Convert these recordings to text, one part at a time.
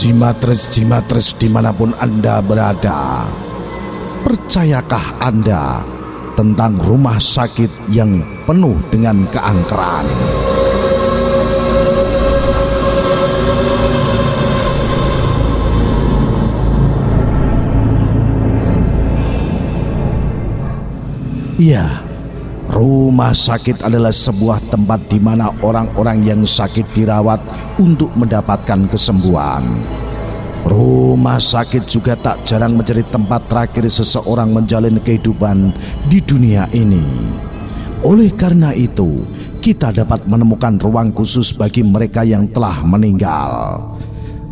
Jimatres dimanapun Anda berada, percayakah Anda tentang rumah sakit yang penuh dengan keangkeran? Ya, rumah sakit adalah sebuah tempat di mana orang-orang yang sakit dirawat untuk mendapatkan kesembuhan. Rumah sakit juga tak jarang menjadi tempat terakhir seseorang menjalani kehidupan di dunia ini. Oleh karena itu, kita dapat menemukan ruang khusus bagi mereka yang telah meninggal.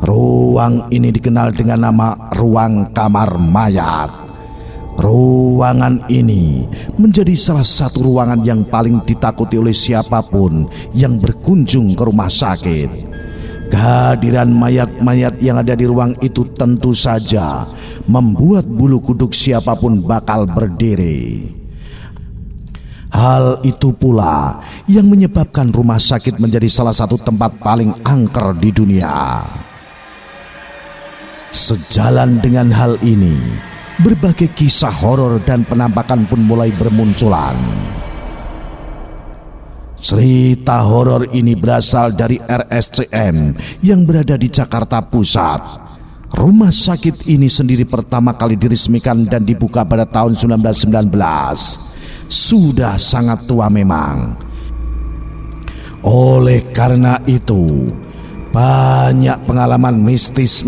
Ruang ini dikenal dengan nama ruang kamar mayat. Ruangan ini menjadi salah satu ruangan yang paling ditakuti oleh siapapun yang berkunjung ke rumah sakit. Kehadiran mayat-mayat yang ada di ruang itu tentu saja membuat bulu kuduk siapapun bakal berdiri. Hal itu pula yang menyebabkan rumah sakit menjadi salah satu tempat paling angker di dunia. Sejalan dengan hal ini, berbagai kisah horor dan penampakan pun mulai bermunculan. Cerita horor ini berasal dari RSCM yang berada di Jakarta Pusat. Rumah sakit ini sendiri pertama kali diresmikan dan dibuka pada tahun 1919. Sudah sangat tua memang. Oleh karena itu, banyak pengalaman mistis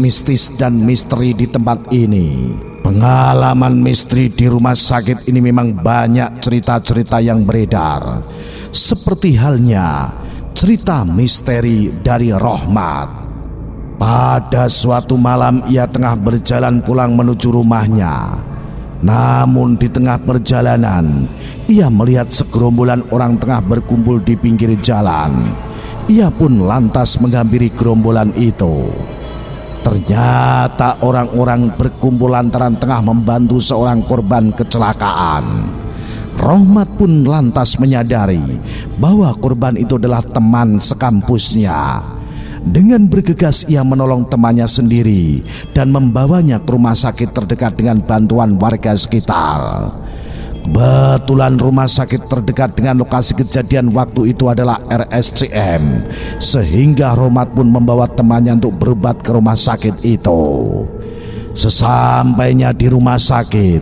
dan misteri di tempat ini. Pengalaman misteri di rumah sakit ini memang banyak cerita-cerita yang beredar. Seperti halnya cerita misteri dari Rohmat. Pada suatu malam ia tengah berjalan pulang menuju rumahnya. Namun di tengah perjalanan ia melihat segerombolan orang tengah berkumpul di pinggir jalan. Ia pun lantas menghampiri gerombolan itu. Ternyata orang-orang berkumpul lantaran tengah membantu seorang korban kecelakaan. Rohmat pun lantas menyadari bahwa korban itu adalah teman sekampusnya. Dengan bergegas ia menolong temannya sendiri dan membawanya ke rumah sakit terdekat dengan bantuan warga sekitar. Kebetulan rumah sakit terdekat dengan lokasi kejadian waktu itu adalah RSCM, sehingga Rohmat pun membawa temannya untuk berobat ke rumah sakit itu. Sesampainya di rumah sakit,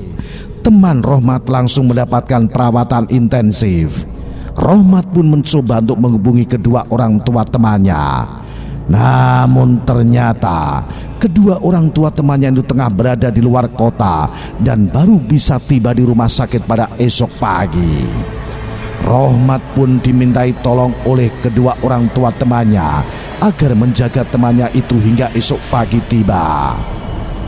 teman Rohmat langsung mendapatkan perawatan intensif. Rohmat pun mencoba untuk menghubungi kedua orang tua temannya. Namun ternyata kedua orang tua temannya itu tengah berada di luar kota dan baru bisa tiba di rumah sakit pada esok pagi. Rohmat pun dimintai tolong oleh kedua orang tua temannya agar menjaga temannya itu hingga esok pagi tiba.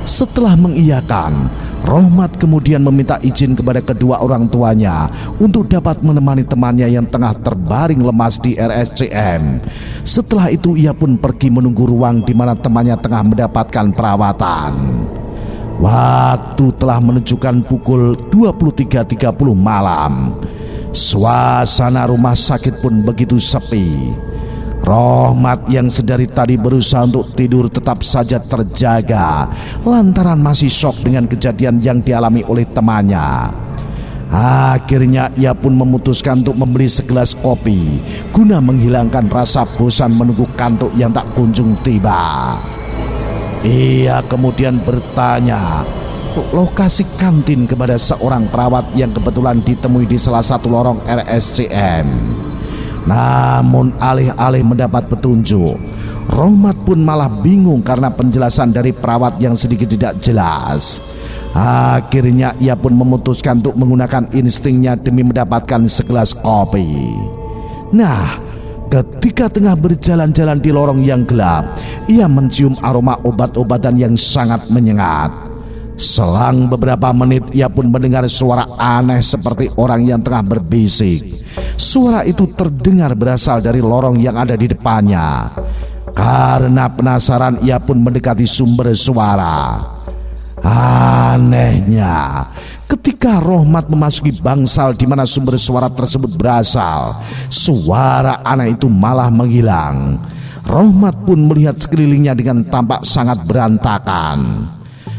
Setelah mengiyakan, Rohmat kemudian meminta izin kepada kedua orang tuanya untuk dapat menemani temannya yang tengah terbaring lemas di RSCM. Setelah itu ia pun pergi menunggu ruang di mana temannya tengah mendapatkan perawatan. Waktu telah menunjukkan pukul 23.30 malam. Suasana rumah sakit pun begitu sepi. Rohmat yang sedari tadi berusaha untuk tidur tetap saja terjaga lantaran masih syok dengan kejadian yang dialami oleh temannya. Akhirnya ia pun memutuskan untuk membeli segelas kopi guna menghilangkan rasa bosan menunggu kantuk yang tak kunjung tiba. Ia kemudian bertanya lokasi kantin kepada seorang perawat yang kebetulan ditemui di salah satu lorong RSCM. Namun alih-alih mendapat petunjuk, Rohmat pun malah bingung karena penjelasan dari perawat yang sedikit tidak jelas. Akhirnya ia pun memutuskan untuk menggunakan instingnya demi mendapatkan segelas kopi. Nah, ketika tengah berjalan-jalan di lorong yang gelap, ia mencium aroma obat-obatan yang sangat menyengat. Selang beberapa menit ia pun mendengar suara aneh seperti orang yang tengah berbisik. Suara itu terdengar berasal dari lorong yang ada di depannya. Karena penasaran ia pun mendekati sumber suara. Anehnya, ketika Rohmat memasuki bangsal di mana sumber suara tersebut berasal, suara aneh itu malah menghilang. Rohmat pun melihat sekelilingnya dengan tampak sangat berantakan.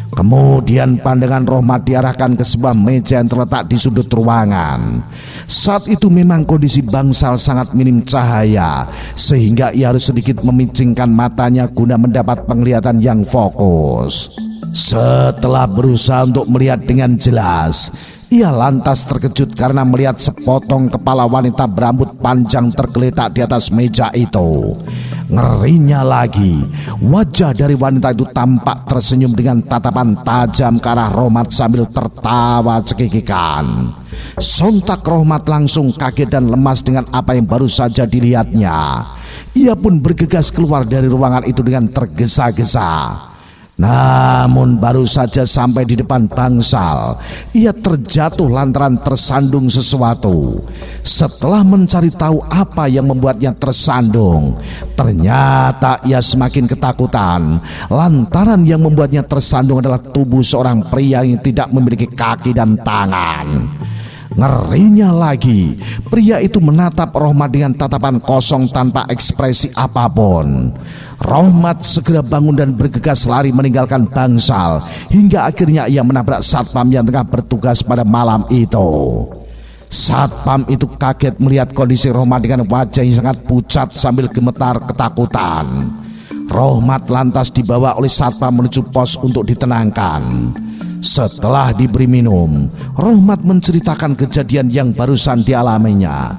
Kemudian pandangan Rohmat diarahkan ke sebuah meja yang terletak di sudut ruangan. Saat itu memang kondisi bangsal sangat minim cahaya, sehingga ia harus sedikit memicingkan matanya guna mendapat penglihatan yang fokus. Setelah berusaha untuk melihat dengan jelas, ia lantas terkejut karena melihat sepotong kepala wanita berambut panjang tergeletak di atas meja itu. Ngerinya lagi, wajah dari wanita itu tampak tersenyum dengan tatapan tajam ke arah Rohmat sambil tertawa cekikikan. Sontak Rohmat langsung kaget dan lemas dengan apa yang baru saja dilihatnya. Ia pun bergegas keluar dari ruangan itu dengan tergesa-gesa. Namun baru saja sampai di depan bangsal, ia terjatuh lantaran tersandung sesuatu. Setelah mencari tahu apa yang membuatnya tersandung, ternyata ia semakin ketakutan lantaran yang membuatnya tersandung adalah tubuh seorang pria yang tidak memiliki kaki dan tangan. Ngerinya lagi, pria itu menatap Rohmat dengan tatapan kosong tanpa ekspresi apapun. Rohmat segera bangun dan bergegas lari meninggalkan bangsal, hingga akhirnya ia menabrak satpam yang tengah bertugas pada malam itu. Satpam itu kaget melihat kondisi Rohmat dengan wajah yang sangat pucat sambil gemetar ketakutan. Rohmat lantas dibawa oleh satpam menuju pos untuk ditenangkan. Setelah diberi minum, Rohmat menceritakan kejadian yang barusan dialaminya.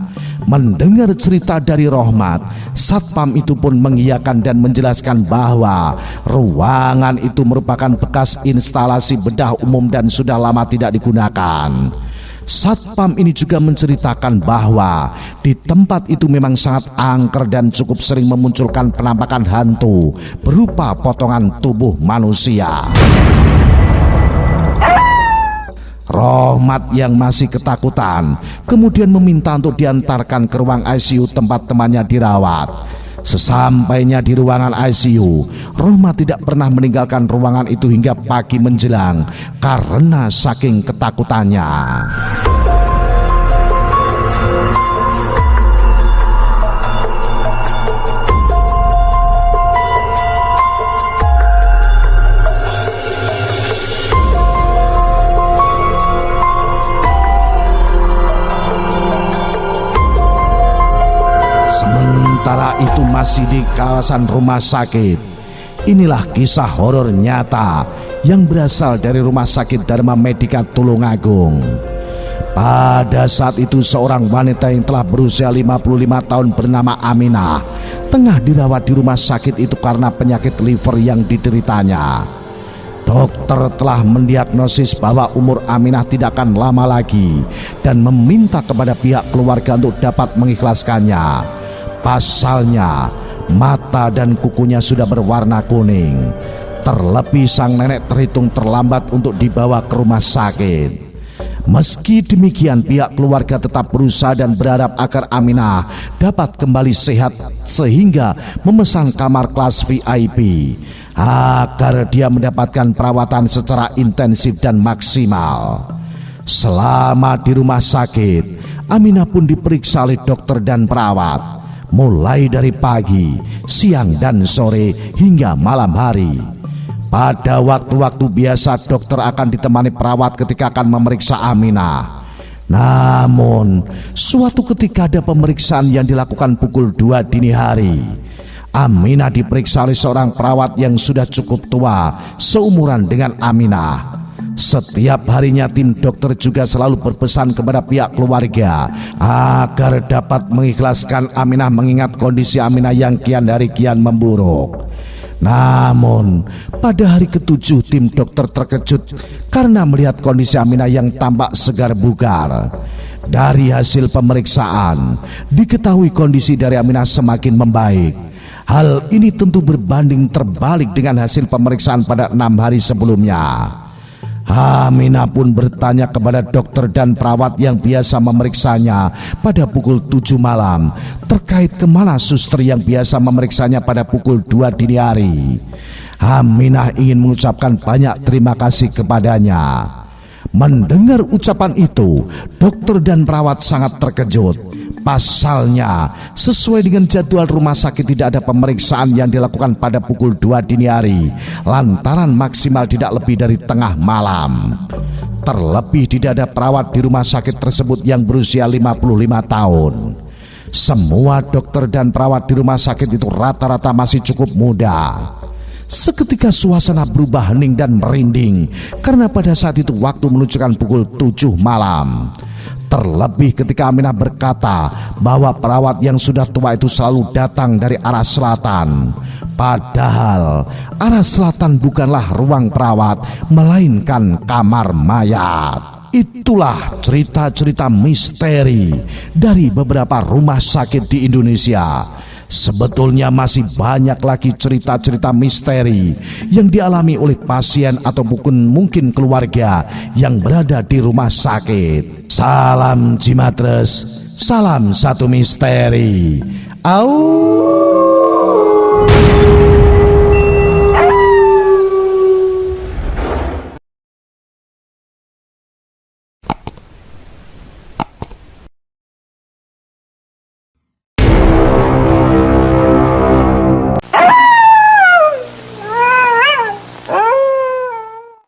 Mendengar cerita dari Rohmat, satpam itu pun mengiyakan dan menjelaskan bahwa ruangan itu merupakan bekas instalasi bedah umum dan sudah lama tidak digunakan. Satpam ini juga menceritakan bahwa di tempat itu memang sangat angker dan cukup sering memunculkan penampakan hantu berupa potongan tubuh manusia. Rohmat yang masih ketakutan kemudian meminta untuk diantarkan ke ruang ICU tempat temannya dirawat. Sesampainya di ruangan ICU, Rohmat tidak pernah meninggalkan ruangan itu hingga pagi menjelang karena saking ketakutannya. Sementara itu masih di kawasan rumah sakit. Inilah kisah horor nyata yang berasal dari Rumah Sakit Dharma Medika Tulungagung. Pada saat itu seorang wanita yang telah berusia 55 tahun bernama Aminah tengah dirawat di rumah sakit itu karena penyakit liver yang dideritanya. Dokter telah mendiagnosis bahwa umur Aminah tidak akan lama lagi dan meminta kepada pihak keluarga untuk dapat mengikhlaskannya. Pasalnya, mata dan kukunya sudah berwarna kuning. Terlebih sang nenek terhitung terlambat untuk dibawa ke rumah sakit. Meski demikian, pihak keluarga tetap berusaha dan berharap agar Aminah dapat kembali sehat sehingga memesan kamar kelas VIP agar dia mendapatkan perawatan secara intensif dan maksimal. Selama di rumah sakit, Aminah pun diperiksa oleh dokter dan perawat, mulai dari pagi, siang, dan sore hingga malam hari. Pada waktu-waktu biasa dokter akan ditemani perawat ketika akan memeriksa Aminah. Namun suatu ketika ada pemeriksaan yang dilakukan pukul 2 dini hari. Aminah diperiksa oleh seorang perawat yang sudah cukup tua, seumuran dengan Aminah. Setiap harinya tim dokter juga selalu berpesan kepada pihak keluarga agar dapat mengikhlaskan Aminah mengingat kondisi Aminah yang kian hari kian memburuk. Namun pada hari ke-7 tim dokter terkejut karena melihat kondisi Aminah yang tampak segar bugar. Dari hasil pemeriksaan diketahui kondisi dari Aminah semakin membaik. Hal ini tentu berbanding terbalik dengan hasil pemeriksaan pada 6 hari sebelumnya. Aminah pun bertanya kepada dokter dan perawat yang biasa memeriksanya pada pukul 7 malam terkait kemana suster yang biasa memeriksanya pada pukul 2 dini hari. Aminah ingin mengucapkan banyak terima kasih kepadanya. Mendengar ucapan itu, dokter dan perawat sangat terkejut. Pasalnya, sesuai dengan jadwal rumah sakit tidak ada pemeriksaan yang dilakukan pada pukul 2 dini hari, lantaran maksimal tidak lebih dari tengah malam. Terlebih tidak ada perawat di rumah sakit tersebut yang berusia 55 tahun. Semua dokter dan perawat di rumah sakit itu rata-rata masih cukup muda. Seketika suasana berubah hening dan merinding karena pada saat itu waktu menunjukkan pukul 7 malam. Terlebih ketika Aminah berkata bahwa perawat yang sudah tua itu selalu datang dari arah selatan. Padahal arah selatan bukanlah ruang perawat, melainkan kamar mayat. Itulah cerita-cerita misteri dari beberapa rumah sakit di Indonesia. Sebetulnya masih banyak lagi cerita-cerita misteri yang dialami oleh pasien atau mungkin keluarga yang berada di rumah sakit. Salam Cimatres, salam satu misteri. Au.